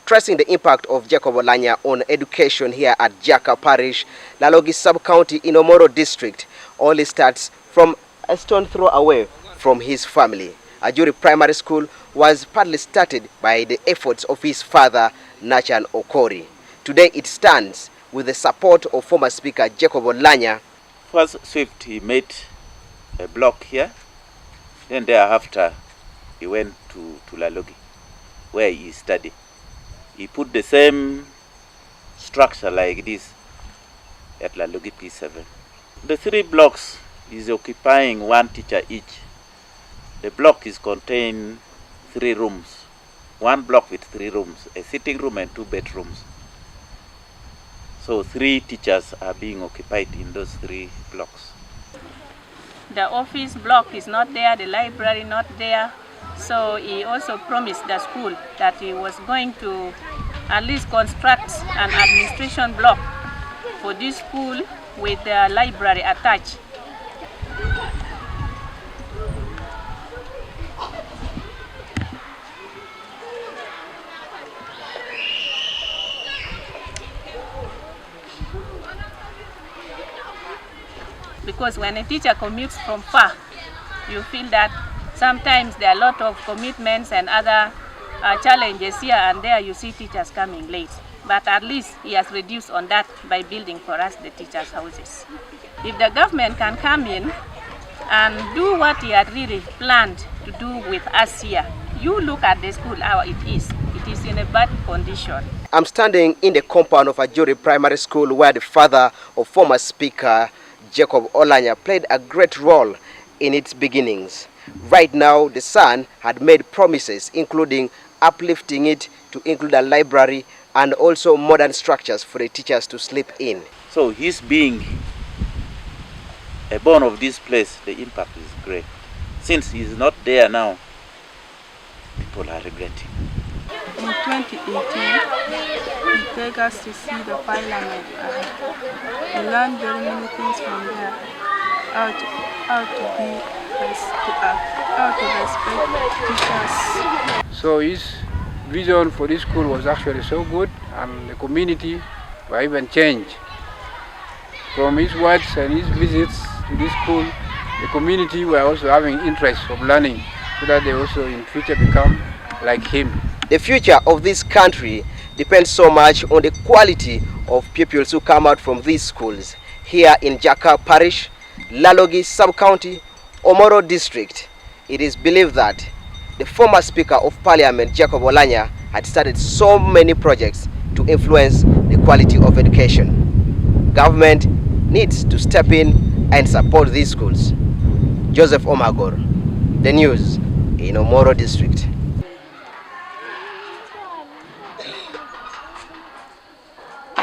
Stressing the impact of Jacob Oulanyah on education here at Jaka Parish, Lalogi Sub-County in Omoro District, only starts from a stone throw away from his family. Ajuri Primary School was partly started by the efforts of his father, Nachan Okori. Today it stands with the support of former Speaker Jacob Oulanyah. First swift, he made a block here. Then thereafter, he went to Lalogi, where he studied. He put the same structure like this at Lalogi P7. The 3 blocks is occupying 1 teacher each. The block is contain 3 rooms. 1 block with 3 rooms, a sitting room and 2 bedrooms. So 3 teachers are being occupied in those 3 blocks. The office block is not there, the library not there. So he also promised the school that he was going to at least construct an administration block for this school with the library attached. Because when a teacher commutes from far, you feel that sometimes there are a lot of commitments and other challenges here and there. You see teachers coming late. But at least he has reduced on that by building for us the teachers' houses. If the government can come in and do what he had really planned to do with us here, you look at the school how it is. It is in a bad condition. I'm standing in the compound of Ajuri Primary School where the father of former Speaker Jacob Oulanyah played a great role in its beginnings. Right now, the son had made promises, including uplifting it to include a library and also modern structures for the teachers to sleep in. So his being a born of this place, the impact is great. Since he is not there now, people are regretting. In 2018, he took us to see the parliament. We learned very many things from there. How to respect teachers. So his vision for this school was actually so good, and the community were even changed. From his words and his visits to this school, the community were also having interest of learning so that they also in future become like him. The future of this country depends so much on the quality of pupils who come out from these schools. Here in Jaka Parish, Lalogi Sub-County, Omoro District, it is believed that the former Speaker of Parliament, Jacob Oulanyah, had started so many projects to influence the quality of education. Government needs to step in and support these schools. Joseph Omagor, the news in Omoro District.